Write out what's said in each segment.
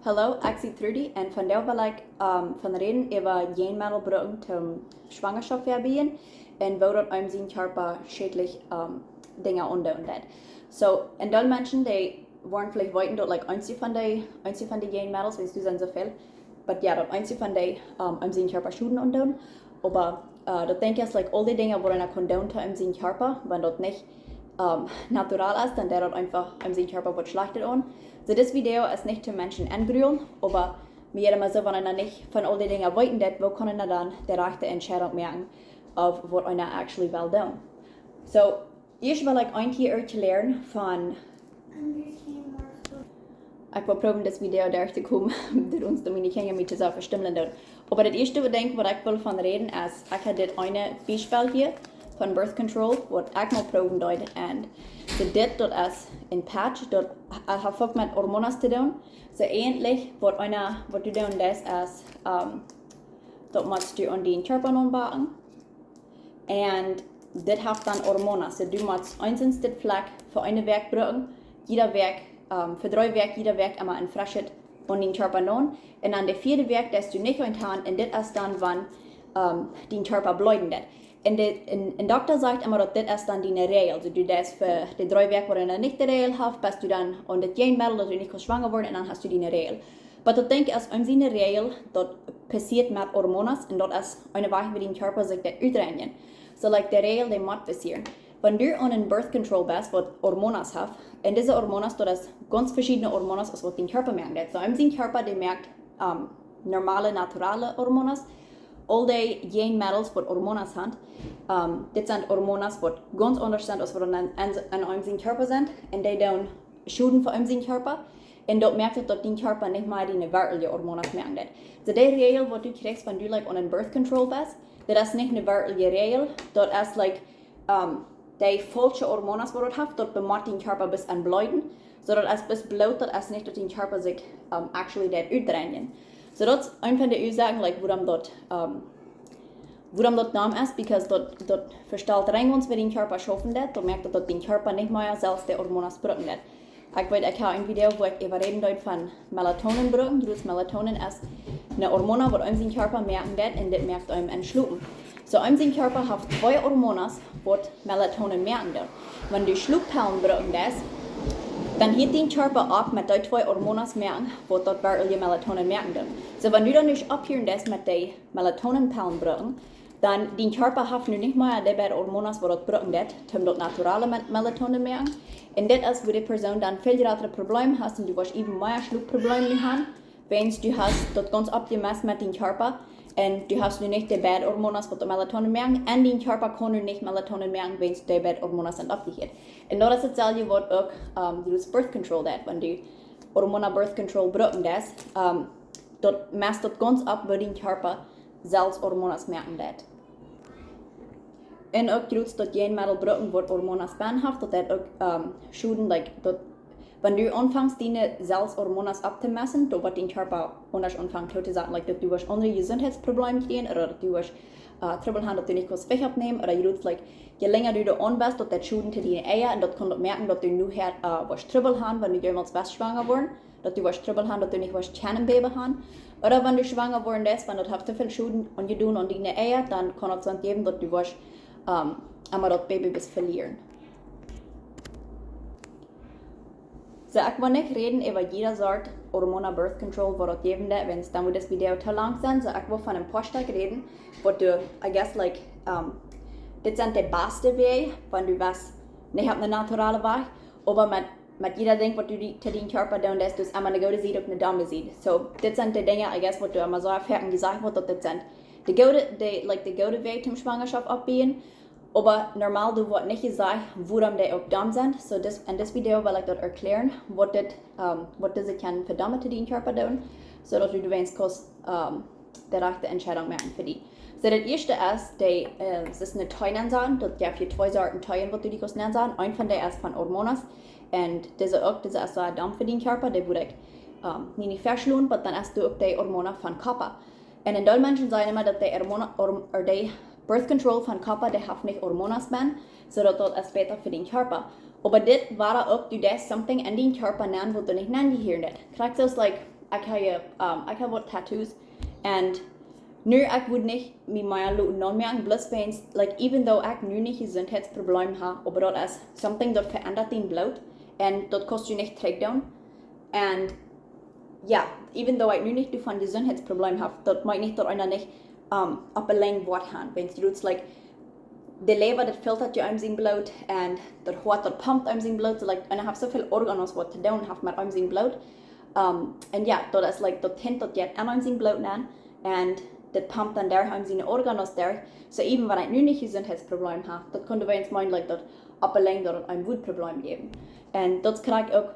Hallo, ik ben Trudy en vandaag wil ik van reden over jäajen-madel bruken zum Schwangerschaft verbeten en hoe dat einem zijn kjarpa schädlich dingen onderdoen dat. So, en dan mensen die waren vielleicht weten dat like eins van die jäajen-madels, weißt du, sind so viel, aber ja, dat eins van die einem zijn kjarpa schuden onderdoen, aber dat denk ik is like all die dingen worden er condoned to einem zijn kjarpa, wenn dat nicht natural ist, dann der dat einfach einem zijn kjarpa wird schlechter an. So, das Video ist nicht zum Menschen anbrüllen, aber mir immer so, wenn er nicht von all den Dingen weiten, wo können er dann die rechte Entscheidung machen, auf was er actually will tun. So, ich will euch ein hier erklären von... Ich will probieren, das Video durchzukommen, durch uns Dominikanier mit dieser Verstimmung. Aber das erste, was ich will von reden, ist, ich habe das eine Beispiel hier von Birth Control, was ich mal probieren wollte. Und dit ist ein Patch, das hat auch mit Hormonen zu tun. So ähnlich, was du tun das ist, das musst du an den Körper anbauen. Und das hat dann Hormonen. So du musst einzeln das Fleck für eine Werk brücken, jeder Werk, für 3 Werk, jeder Werk immer ein frisches an den Körper an. Und dann der 4. Werk, das du nicht eintan, und das ist dann, wann den Körper bleiben wird. Und der Doktor sagt immer, dass das ist dann die Regel. Also du das für die 3 Werke, die du nicht die Regel hast, bist du dann an das jäajen-madel, dass du nicht schwanger werden, und dann hast du die Regel. Aber das denke ich, ist eine Regel, das passiert mit Hormonen, und das ist eine Weise, wie dein Körper sich das ausdrehen. So, like, die Regel, die muss passieren. Wenn du an einem Birth Control bist, was Hormonen hat, und diese Hormonen, das ist ganz verschiedene Hormonen, als was dein Körper merkt. So, dein Körper, der merkt normale, naturale Hormonen. All die jäajen-madels, die Hormonen haben, das sind Hormonen, die ganz anders sind, als was an einem Körper sind. Und die dann schuden für einen Körper. Und dort merkt dass dein Körper nicht mal die wirkliche Hormonen merkt. So die Regel, die du kriegst, wenn du like, an einem Birth Control bist, das ist nicht eine wirkliche Regel. Das ist like, die falsche Hormonen, die du hast, dort bemacht dein Körper bis an Bläuten. So das ist bis blut, das ist nicht, dass dein Körper sich actually das ausdrehen. So das ist eine von den Ursachen, like, warum das Name ist, because das verstellt rein uns, wie den Körper schaffen wird. Du merkst, dass dein Körper nicht mehr selbst die Hormone brücken wird. Ich habe ein Video, wo ich überreden will von Melatonin brücken. Das Melatonin ist eine Hormone, die einem den Körper merken wird, und das merkt einem entschlucken. So einem den Körper hat 2 Hormone, die Melatonin merken wird. Wenn du Schluckpillen brücken lässt, dann hebt dein Körper ab mit den 2 Hormonen merken, die dort wirklich Melatonin merken wird. So wenn du dann nicht abhören lässt mit den Melatoninpillen brücken, dann dein Körper hat nicht mehr die beiden Hormone, die dort brücken wird, um dort naturale Melatonin merken. Und das ist, wo die Person dann viel größere Probleme hat und du wirst eben mehr Schluckprobleme haben, wenn du hast dort ganz abgemessen mit deinem Körper und du hast nicht die beiden Hormone, die Melatonin merken, und dein Körper kann nicht Melatonin merken, wenn die beiden Hormone sind abgehört. Und das ist dasselbe, was auch das Birth Control hat, wenn du Hormone Birth Control brücken lässt, dort messt das ganz ab, wo dein Körper selbst Hormone merken wird. Und auch trotz dat jäajen-madel brücken, wat Hormonen spanhaft, dat auch schuden, like, wenn du anfängst, deine selbst Hormonen abzumessen, dann wird dein Körper anders anfangen zu sagen, like, dass du andere Gesundheitsprobleme kriegen, oder dass du Trouble haben, dass du nicht Gewicht abnehmen, oder like, je länger du da an bist, dass das schuden zu deinen Eier, und das kann du merken, dass du nur Trouble haben, wenn du jemals bist schwanger worden, dass du Trouble haben, dass du nicht Kjennenbaby haben. Oder wenn du schwanger worden bist, wenn du zu viel schuden und du an deine Eier, dann kann es dann geben, dass du einmal das Baby bis verlieren. So, ich will nicht reden über jede Sorte Hormone Birth Control, was das geben wird, wenn es dann das Video zu lang sind. So, ich will von einem Postdoc reden, wo du, I guess, like, das sind die beste Wege, wenn du was nicht auf eine naturale Weg, aber mit jeder Ding, was du zu deinem Körper tun, dass du es einmal eine gute Sied und eine dumme Sied. So, das sind die Dinge, I guess, was du immer so erfahren gesagt wird, dass das sind die gute Weg zum Schwangerschaft abbiegen. Aber normal du wird nicht gesagt, worum die auch dumm sind. So in das Video will ich das erklären, was diese können für Damen zu deinem Körper tun, so dass du weißt, die rechte Entscheidung machen für die. So das erste ist, das ist eine Teilen, das gibt hier 2 Sorten Teilen, was du die nennen sagen. Ein von denen ist von Hormonen, und diese ist so ein Damm für den Körper, der würde ich nicht verschlungen, aber dann hast du auch die Hormone von Körper. Und in den Menschen sagen immer, dass die Hormone, oder die Birth Control von Körper, die hat nicht Hormone mehr, sondern das ist besser für den Körper. Aber das war auch, du das something in den Körper nennen, was du nicht nennen hier nicht. Kriegst du es, like, ik heb wat tattoos en nu ik would niet met mij laten aanmerken, bloß wenn's, like even though ik nu niet gezondheidsprobleem heb, aber dat is something dat verandert in bloed en dat kost je niet terugdoen. En ja, even though ik nu niet van gezondheidsprobleem heb, dat maakt niet dat einer niet op een lang woord gaan. Wenn's je doet, like de lever dat filtert je om zijn bloed en dat hart dat pumpt om zijn bloed, so like einer heeft zoveel organen wat te doen heeft met om zijn bloed. En ja, dat is like dat hint dat je aan om zijn bloed aan en dat pumpt dan daar om zijn organen daar. So even wanneer ik nu niet gezondheidsprobleem heb, dat kunnen we eens meinen, like dat op een lang dat het een woedprobleem geven. En dat krijg ik ook,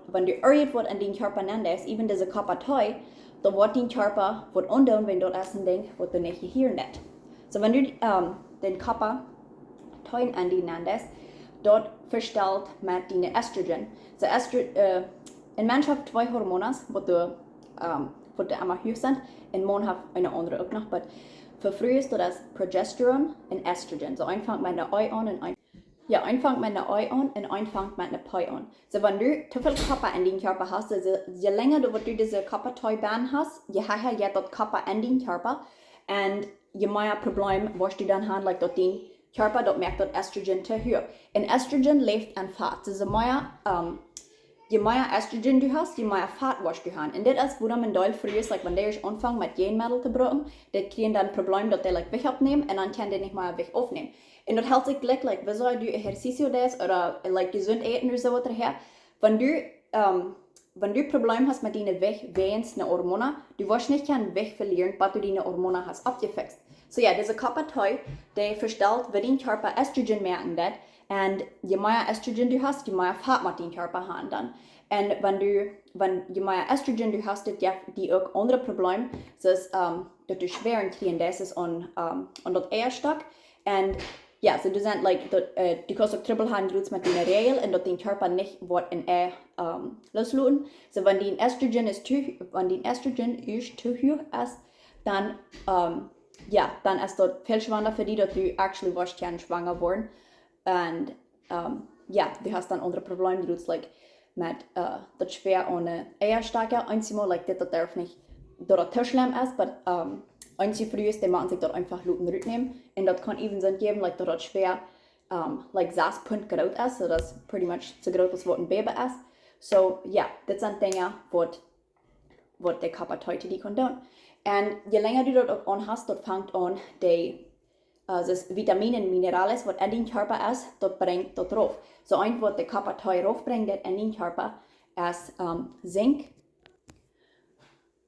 wanneer irjent wordt en die kjarpa nandes, even deze kapatoi, dan wordt die kjarpa wordt ondoen, wenn dat is een ding, wordt dan niet hier net. So wanneer den kappa toin en die nandes, dat verstelt met die estrogen. So een mens heeft twee hormonen, wat de allemaal hoog zijn, en man heeft een andere ook nog, maar voor vroeger is dat progesteron en estrogen. So een vangt met een ei aan en een vangt met een ei aan en een vangt met een pai aan. So wanneer du te veel kappa in die kjarpa hast, je langer du deze kappa toi baan hast, je hager je dat kappa in die kjarpa, en je meer probleem was du dan haben, like dat die kjarpa dat merkt dat estrogen te hoog. En estrogen leeft aan vat. Dus je meer estrogen du hast, je meer vat was du haben. En dit is waarom men deel vroeger is, like wanneer je aanvangt met jäajen-madel te bruken, dat krijgen dan een probleem dat die like weg opnemen en dan kan die niet meer weg opnemen. En dat helpt zich gelijk, like we zouden du exercicio des oder like gezond eten of zo wat er her. Wenn du Problem hast mit deinen Weg während der Hormone, du wirst nicht keinen Weg verlieren, weil du deine Hormone hast abgefixt. So ja, diese Körperteil, der verstellt, wie dein Körper Estrogen merken wird. Und je mehr Estrogen du hast, je mehr Fett mit deinem Körper haben dann. Und je mehr Estrogen du hast, die auch andere Probleme, das dass du schweren kriegen, das ist an das Eierstock. Und ja, so du sind like du kannst auch Trouble haben mit deiner Regel und dass dein Körper nicht wird in loslassen. So wenn dein Estrogen ist zu hoch ist, dann dann ist das viel schwanger für dich, dass du actually wirst schwanger worden. Und du hast dann andere Probleme, du like mit das schwer ohne Eierstärke. Einmal like das darf nicht, dass das zu schlimm ist, aber einzig früh ist, die machen sich dort einfach Luten rücknehmen. Und das kann even Sinn geben, like, dass das schwer, like 6 Pfund groß ist, so das pretty much so groß ist, was ein Baby ist. So, ja, das sind Dinge, was der Körper heute die kann tun. Und je länger du dort auch anhast, dort fängt an, das Vitaminen, Minerales, was in den Körper ist, dort bringt dort drauf. So ein, was der Körper heute raufbringt, in den Körper, ist Zink.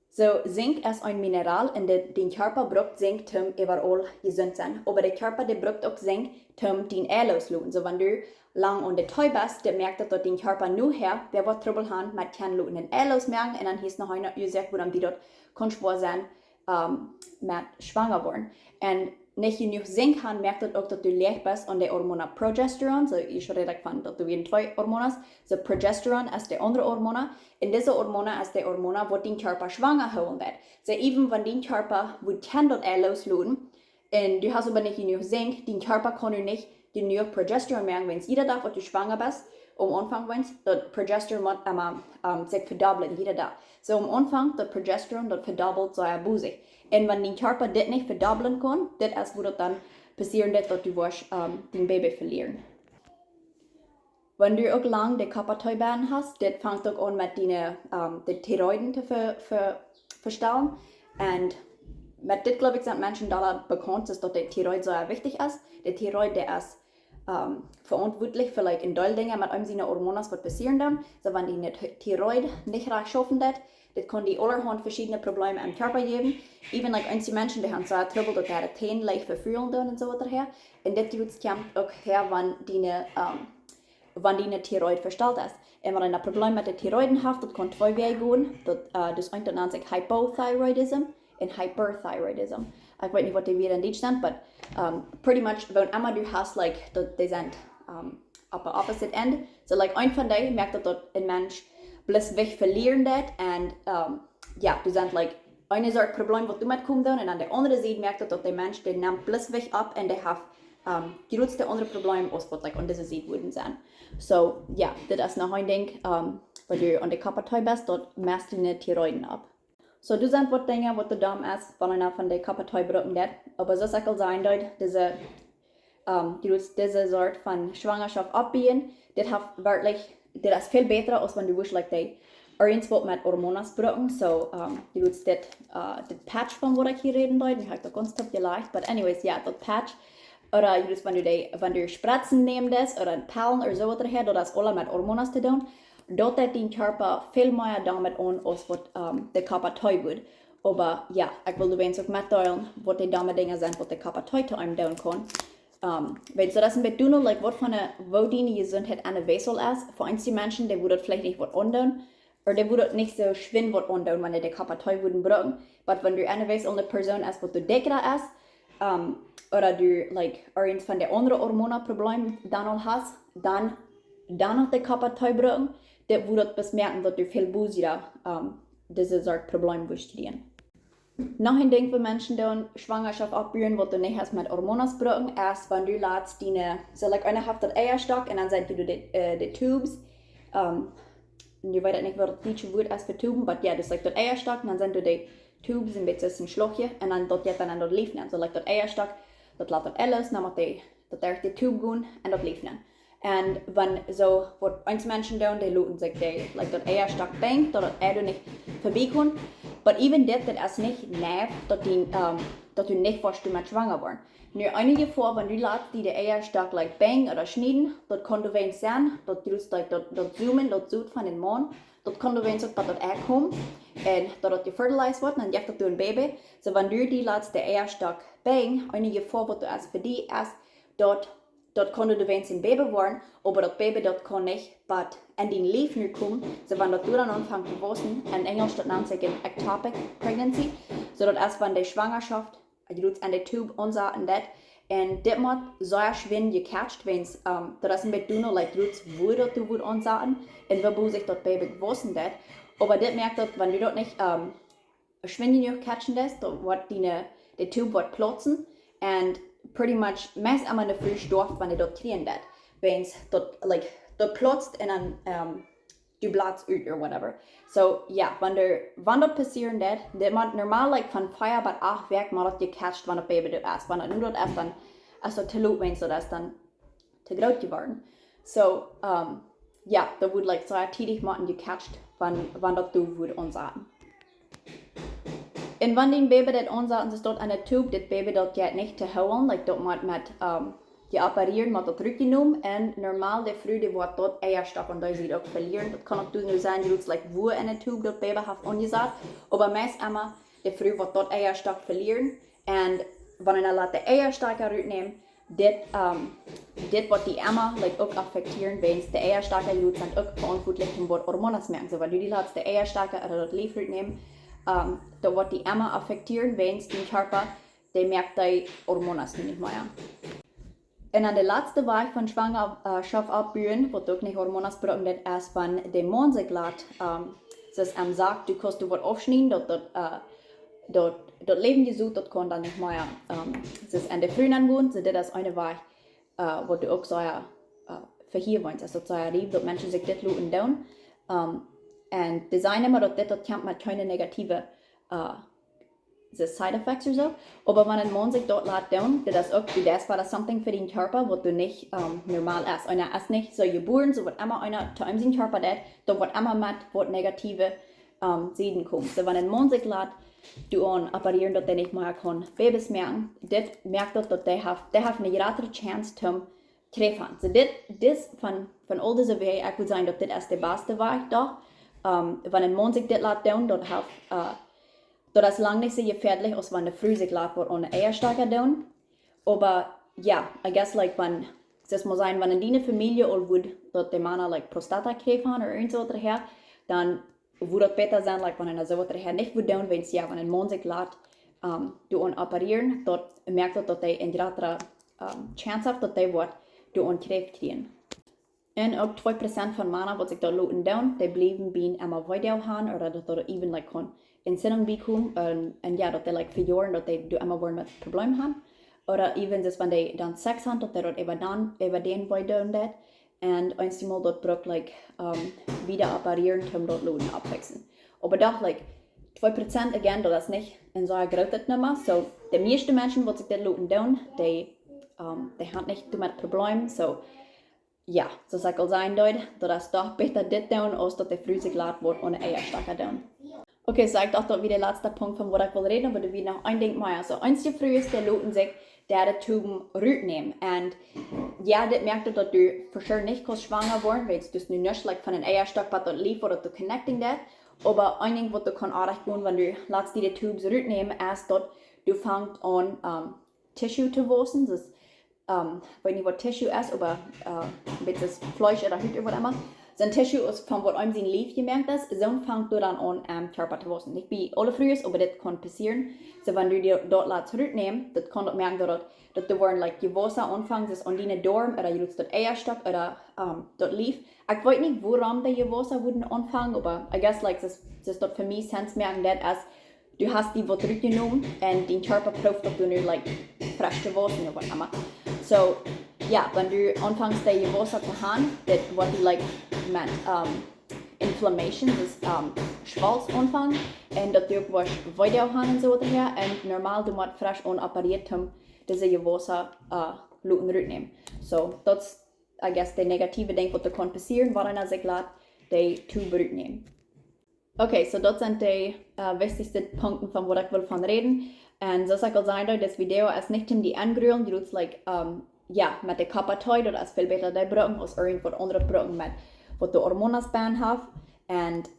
So, Zink ist ein Mineral und den Körper braucht Zink, um überall gesund zu sein. Aber der Körper braucht auch Zink, um den loszulassen. So, wenn du lang an der Teu bist, der merkt, dass den Körper nur her, der wird Trouble haben mit keinen Leuten den losmerken und dann ist noch einer gesagt, warum die dort schwer sein mit schwanger worden. Und nicht genug Zink haben, merkt das auch, dass du leicht bist an der Hormone Progesteron. So, ich rede davon, dass du wieder 2 Hormone hast. So, Progesteron ist der andere Hormone. Und diese Hormone ist der Hormone, wo den Körper schwanger holen wird. So, even wenn den Körper kann das loslassen, und du hast aber nicht genug Zink, den Körper kann nicht genug Progesteron merken, wenn es jeder Tag, wenn du schwanger bist, Anfang wenn's, das Progesteron sich verdoppelt jeder Tag. So, Anfang, das Progesteron, das verdoppelt so ein Busig. Und wenn dein Körper das nicht verdoppeln kann, das ist, wo das dann passieren wird, dass du dein Baby verlieren. Wenn du auch lang die Körperteilbahn hast, das fängt auch an mit den Thyroiden zu verstellen. Und mit das, glaube ich, sind Menschen da bekannt, dass der Thyroid so wichtig ist. Der Thyroid, der ist verantwortlich für like, in Teil Dinge mit einem seiner Hormone, was passieren dann. So, wenn die Thyroid nicht recht schaffen wird, das kann die allerhand verschiedene Probleme im Körper geben. Even like einige Menschen, die haben so ein Trouble, dass ihre Zähne leicht verfühlen und so weiter her. Und das kommt auch her, wenn die Thyroid verstellt ist. Und wenn ihr ein Problem mit der Thyroiden habt, das kann 2 Wege gehen. Das eine nennt sich Hypothyroidism und Hyperthyroidism. Ich weiß nicht, was die wieder in Deutsch sind, aber pretty much, wenn immer du hast, like, die sind auf der opposite end. So, like, ein von denen merkt, dass ein Mensch bloß weg verlieren wird und du sind, like, eine Sorte Problem, was du mitkommst und an der anderen Seite merkt, dass der Mensch, der nimmt bloß weg ab und der hat die grootste andere probleem is wat like, on deze ziet worden zijn. So, ja, dit is nog een ding, wanneer je aan de kappertui bent, dat meest je niet Tiroiden ab. So, du sind wat dingen wat de dam is, wanneer van de kappertui bruken dat. Aber zoals ik al zei, diese soort van zwangerschap abbieden, dit heeft werkelijk, dit is veel beter als wanneer du like die irjents wat met hormonen bruken. So, dit patch van wat ik hier reden deed, nu heb ik dat constant gelegd. But anyways, ja, dat patch. Oder wenn du Spritzen nimmst oder Pillen oder so weiter her, das alle mit Hormonen zu tun, dort hat dein Körper viel mehr damit an, als was der Körper tun wird. Aber ja, ich will dir auch mitteilen, was die Dinge sind, was der Körper tun kann. Weil so das ein bisschen like, was von der deine Gesundheit eine Wessel ist, für einige Menschen, die würden vielleicht nicht was andern, oder die würden nicht so schwinn was andern, wenn die den Körper tun würden brauchen. Aber wenn du eine Wessel eine Person ist, was du dicker ist, oder du like irgend von der anderen Hormonproblem dann noch hast, dann noch den Körper teu brauchen, dann würdet bis merken, dass du viel busiger diese Sorte Problem bestehen. Noch ein Ding für Menschen, die Schwangerschaft abbrühen, was du nicht hast mit Hormonen brauchen, erst wenn du latst deine, so like einer hat den Eierstock und dann sind du die Tubes, ich weiß nicht, was das deutsche Wort ist für Tuben, aber ja, das ist like der Eierstock und dann sind du die Tubes ein bisschen Schlochje und dann dort jetzt dann dort liefen, so like der Eierstock. Dat laat het alles, namelijk dat er de tube gaan en dat leven. En wanneer zo wat eens mensen doen, die laten zich like dat eierstok denkt, dat het niet voorbij kan. Maar even dit, dat is niet neef, dat u niet vast met zwanger wordt. Nu, einige voor, wanneer u laat die de eierstok like bang oder snijden, dat kan du wens zijn, dat dus dat zoomen, dat zoet van een man, dat kan du wens ook dat dat komt. En dat het gefertilized wordt, en dan geeft dat du een baby. So wanneer du die laatste eierstok bang, einige voor wat du als voor die is, dat kan du wens een baby worden, aber dat baby dat kan niet, but in die leven nu komen, so wanneer du dan aanvangt te wassen, in Engels dat nennt zich een ectopic pregnancy, so dat is wanneer de zwangerschaft, je doet aan de tube onzaten dat, en dit moet zeer schwin gecatcht, wens dat is een beetje doen, like doet woord dat du woord onzaten, en waarbij zich dat baby gewassen dat, aber dit merkt dat wanneer du dat niet schwin genoeg catchen dat, dan wordt die tube wordt platzen, en pretty much meest allemaal de früh storft, wanneer dat kriegen dat, wens dat platzt en dan du blats uit or whatever. So ja, wanneer dat passieren dat moet normaal like van 5 bis 8 werk maar dat je catcht wanneer baby dat is. Wanneer nu dat is dan, als dat te laat wens dat is dan te groot geworden. So ja, dat wordt like zo tidig moeten je catcht wanneer dat du wordt onzaten. En wanneer die baby dat onzaten is dat aan de tube, dat baby dat gaat niet te houden, like dat moet met geopereerd, moet dat teruggenomen en normaal de vrouw die wordt dat eierstok en dat ziet ook verlieren. Dat kan ook nu zijn, je doet like woe in de tube dat baby heeft ongezet, maar meest allemaal de vrouw wordt dat eierstok verlieren en wanneer je laat de eierstok eruit nemen, dit wordt die emma like ook affecteren, wens de eierstokken doet zijn ook verantwoordelijk om wat hormonen te merken. So wanneer die laatste eierstokken uit het lief nemen, dan wordt die emma affecteren, wens die kjarpa, die merkt die hormonen niet meer. En aan de laatste weg van zwangerschap abbrühen, wat ook niet hormonen gebruiken, dat is van de man zich laat, zoals sagt, du kannst du wat afsnijden, dat leven je zoekt, dat kan dan niet meer. Dus aan de vrienden woont, so dat is een weg, wat du ook zou verhinderen woont. Also dat zou lief, dat mensen zich dit laten doen. En de zijn maar dat dit kjempt met keine negatieve side effects oder so. Aber wenn ein Mann sich dort laat doen, das ist auch, das war das something für den Körper, was du nicht normal isst. Einer ist nicht so geboren, so wird immer einer zu einem sein Körper das, da wird immer mit, was negative Sieden kommt. So wenn ein Mann sich laat, du an operieren, dass der nicht mehr kann Babys merken, das merkt dass der hat eine größere Chance zum treffen. So das von all diese Wege, ich würde sagen, dass das ist der beste Weg da. Wenn ein Mann sich das laat doen, das hat dat is lang niet zo gefährlich, als wanneer de vrouw zich laat wordt ohne eierstokken doen. Aber ja, I guess like wenn, das muss sein, wenn in deiner Familie al wird, dass die Männer like Prostatakrebs haben oder irgend so etwas her, dann würde es besser sein, like wenn er so etwas her nicht wird tun, wenn ein Mann sich laat operieren, dort merkt er, dass er eine größere Chance hat, dass er Krebs kriegen. En ook 2% van Männern, die sich dort laten tun, die bleiben bij immer weiter haben oder dass er even like kann Enscheidung bekommen und ja, dass die like für Jahre, dass die immer wollen mit Problemen haben. Oder even wenn die dann Sex haben, dat dort über den bei doen dat. Und einmal dort braucht wieder operieren, um dort Luden abfixen. Aber doch 2% again, das ist nicht in so einer großen Nummer. So, die meisten Menschen, die sich das Luden tun, die haben nicht damit Probleme. So, ja, so sag ich sein, dass doch besser das tun, als dass die früh sich laut wird ohne Eierstocker tun. Okay, so ich dachte, das wieder der letzte Punkt, von was ich will reden, aber du wieder noch ein Ding mehr. Also, eins der früh ist, der Luden sich, der Tuben rütnehmen. Und ja, das merkt du, dass du für sure nicht schwanger werden, weil du nicht von einem Eierstock, was dort lief, oder du connecting that. Aber ein Ding, was du kann auch tun, wenn du latst die Tubes rütnehmen, ist, dass du fängst an, Tissue zu wachsen. Das ist, weiß nicht, was Tissue ist, aber ein bisschen Fleisch oder Hüte oder was immer. So ein Tissue ist von was einem sein Lief gemerkt ist, so fängt du dann an, Kjarpa zu wachsen. Nicht wie alle früher, aber das kann passieren. So, wenn du dir dort zurücknehmen, das kann du merken, dass du waren, die Wasser anfangen, das an deine Dorm, oder du dort Eierstock, oder dort lief. Ich weiß nicht, woran die Wasser würden anfangen, aber I guess, das dort für mich Sens merken, dass du hast die was zurückgenommen, und dein Körper prüft, ob du nur, frisch zu wachsen oder was immer. So, ja, wenn du anfängst, die Wasser zu haben, das was die, mit Inflammation, das Schwalz anfangen, und dass du was weiter haben und so daher, und normal du musst frisch operiert haben, diese Wasser Luten rücknehmen. So, das I guess die negative Ding, was da kann passieren, wenn einer sich lässt, die Tube rücknehmen. Okay, so das sind die wichtigsten Punkte, von was ich will von reden. Und so sag ich sagen, das Video ist nicht um die Angrühlen, die du mit der Kapazität, oder ist viel besser die Brücken als irgendwo andere Brücken mit, was du Hormonasbahn hast. Und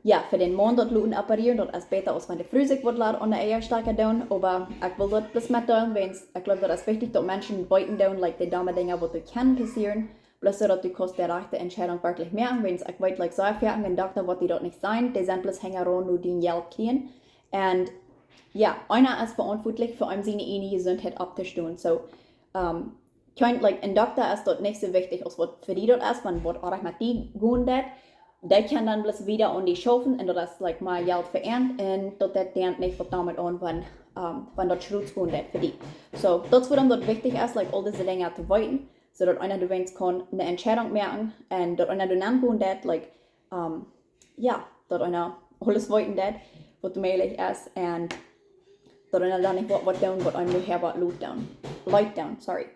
ja, für den Mann dort Luten operieren, das ist besser, als wenn die Früh sich an der Eierstärke tun. Aber ich will dort das mitteilen, weil ich glaube, das ist wichtig, dass Menschen weiten tun, die dummen Dinge, die können passieren. Bloß so, dass du die rechte Entscheidung wirklich merken, wenn ich weiß, so fertig, ein Doktor wird die dort nicht sein, die sind bloß hängen nur den Geld kriegen. Und ja, einer ist verantwortlich für seine eine Gesundheit abzustellen. So, ein Doktor ist dort nicht so wichtig, als was für die dort ist, wenn was auch mit die gehen wird. Die kann dann bloß wieder an die schaffen und das ist mal Geld verernt und dort denkt nicht was damit an, wenn dort Schutz gehen wird für die. So, das was dann dort wichtig ist, all diese Dinge zu weiten, so dass einer du wenigstens kann eine Entscheidung merken und dort einer du dann gehen wird, dort einer alles weiten wird, was möglich ist und dort einer dann nicht was tun, was einem nur her was Leute tun, sorry.